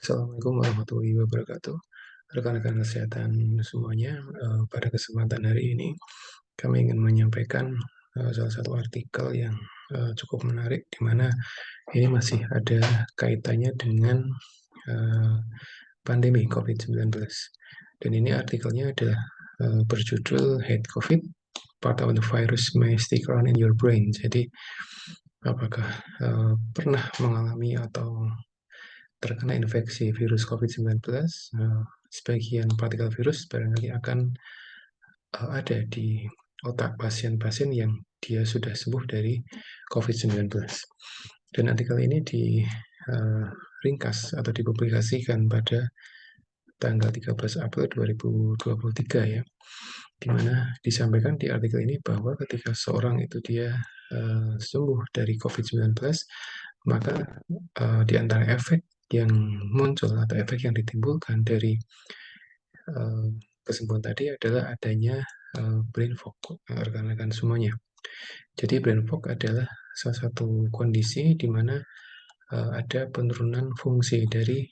Assalamualaikum warahmatullahi wabarakatuh. Rekan-rekan kesehatan semuanya, pada kesempatan hari ini kami ingin menyampaikan salah satu artikel yang cukup menarik, di mana ini masih ada kaitannya dengan eh, pandemi COVID-19. Dan ini artikelnya adalah berjudul Hate COVID, Part of the Virus May Stick Around in Your Brain. Jadi, apakah pernah mengalami atau terkena infeksi virus COVID-19, sebagian partikel virus barangkali akan ada di otak pasien-pasien yang dia sudah sembuh dari COVID-19. Dan artikel ini diringkas atau dipublikasikan pada tanggal 13 April 2023 ya, di mana disampaikan di artikel ini bahwa ketika seorang itu dia sembuh dari COVID-19, maka di antara efek yang muncul atau efek yang ditimbulkan dari kesembuhan tadi adalah adanya brain fog, rekan-rekan semuanya. Jadi brain fog adalah salah satu kondisi di mana ada penurunan fungsi dari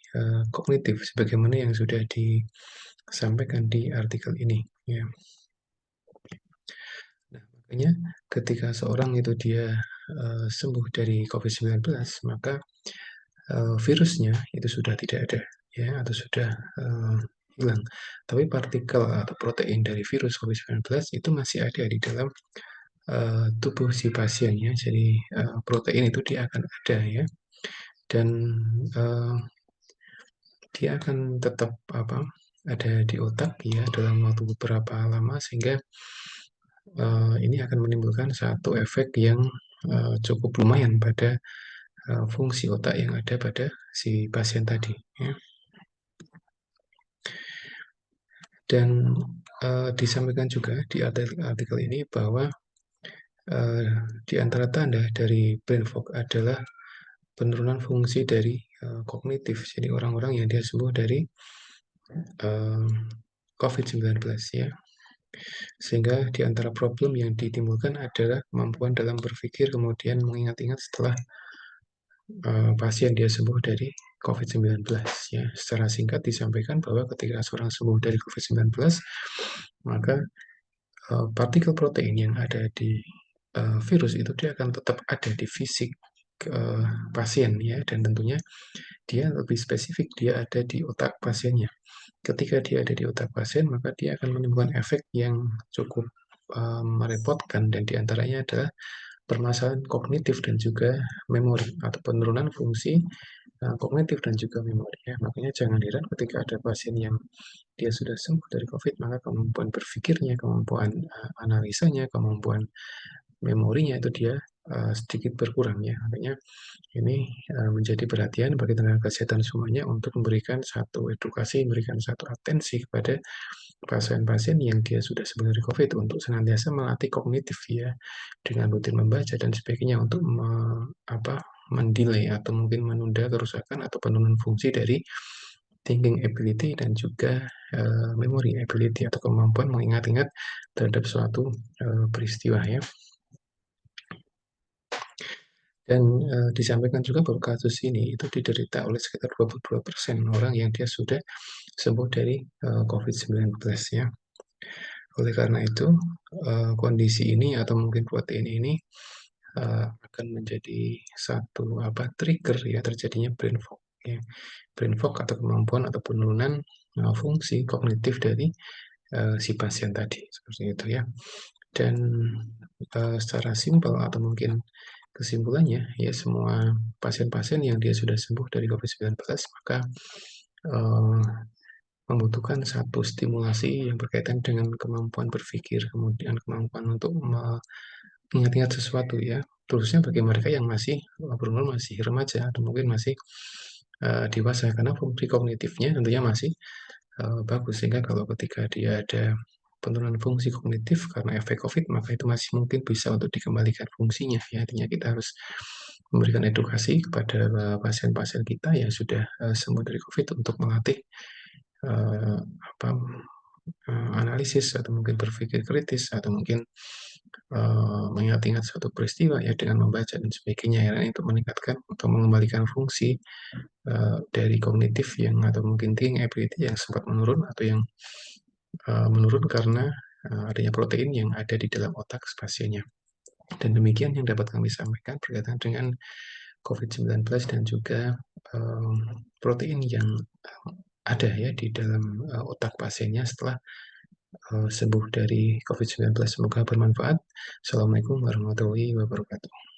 kognitif, sebagaimana yang sudah disampaikan di artikel ini. Ya. Nah, makanya ketika seorang itu dia sembuh dari COVID-19, maka virusnya itu sudah tidak ada, ya, atau sudah hilang. Tapi partikel atau protein dari virus COVID-19 itu masih ada di dalam tubuh si pasien, ya. Jadi protein itu dia akan ada, ya, dan dia akan tetap ada di otak, ya, dalam waktu beberapa lama, sehingga ini akan menimbulkan satu efek yang cukup lumayan pada fungsi otak yang ada pada si pasien tadi, ya. Dan disampaikan juga di artikel ini bahwa di antara tanda dari brain fog adalah penurunan fungsi dari kognitif. Jadi orang-orang yang dia sembuh dari COVID-19, ya. Sehingga di antara problem yang ditimbulkan adalah kemampuan dalam berpikir, kemudian mengingat-ingat setelah pasien dia sembuh dari COVID-19, ya. Secara singkat disampaikan bahwa ketika seorang sembuh dari COVID-19, maka partikel protein yang ada di virus itu dia akan tetap ada di fisik pasien, ya, dan tentunya dia lebih spesifik, dia ada di otak pasiennya. Ketika dia ada di otak pasien, maka dia akan menimbulkan efek yang cukup merepotkan, dan diantaranya adalah permasalahan kognitif dan juga memori, atau penurunan fungsi kognitif dan juga memori, ya. Makanya jangan heran ketika ada pasien yang dia sudah sembuh dari COVID, maka kemampuan berpikirnya, kemampuan analisanya, kemampuan memorinya itu dia sedikit berkurang, ya. Makanya ini menjadi perhatian bagi tenaga kesehatan semuanya untuk memberikan satu edukasi, memberikan satu atensi kepada pasien-pasien yang dia sudah sembuh dari COVID, untuk senantiasa melatih kognitif, ya, dengan rutin membaca dan sebagainya, untuk mendelay atau mungkin menunda kerusakan atau penurunan fungsi dari thinking ability dan juga memory ability atau kemampuan mengingat-ingat terhadap suatu peristiwa, ya. Dan disampaikan juga bahwa kasus ini itu diderita oleh sekitar 22% orang yang dia sudah sembuh dari COVID-19, ya. Oleh karena itu, kondisi ini atau mungkin protein ini akan menjadi satu trigger, ya, terjadinya brain fog, ya. Brain fog atau kemampuan atau penurunan fungsi kognitif dari si pasien tadi, seperti itu, ya. Dan secara simpel atau mungkin kesimpulannya, ya, semua pasien-pasien yang dia sudah sembuh dari COVID-19 maka membutuhkan satu stimulasi yang berkaitan dengan kemampuan berpikir, kemudian kemampuan untuk mengingat-ingat sesuatu, ya, khususnya bagi mereka yang masih berumur, masih remaja, atau mungkin masih dewasa, karena fungsi kognitifnya tentunya masih bagus, sehingga kalau ketika dia ada penurunan fungsi kognitif karena efek COVID, maka itu masih mungkin bisa untuk dikembalikan fungsinya, ya. Artinya kita harus memberikan edukasi kepada pasien-pasien kita yang sudah sembuh dari COVID untuk melatih analisis atau mungkin berpikir kritis atau mungkin mengingat-ingat suatu peristiwa ya dengan membaca dan sebagainya ya, itu meningkatkan atau mengembalikan fungsi dari kognitif yang atau mungkin thinking ability yang sempat menurun atau yang menurun karena adanya protein yang ada di dalam otak pasiennya. Dan demikian yang dapat kami sampaikan berkaitan dengan COVID-19 dan juga protein yang ada ya di dalam otak pasiennya setelah sembuh dari COVID-19. Semoga bermanfaat. Assalamualaikum warahmatullahi wabarakatuh.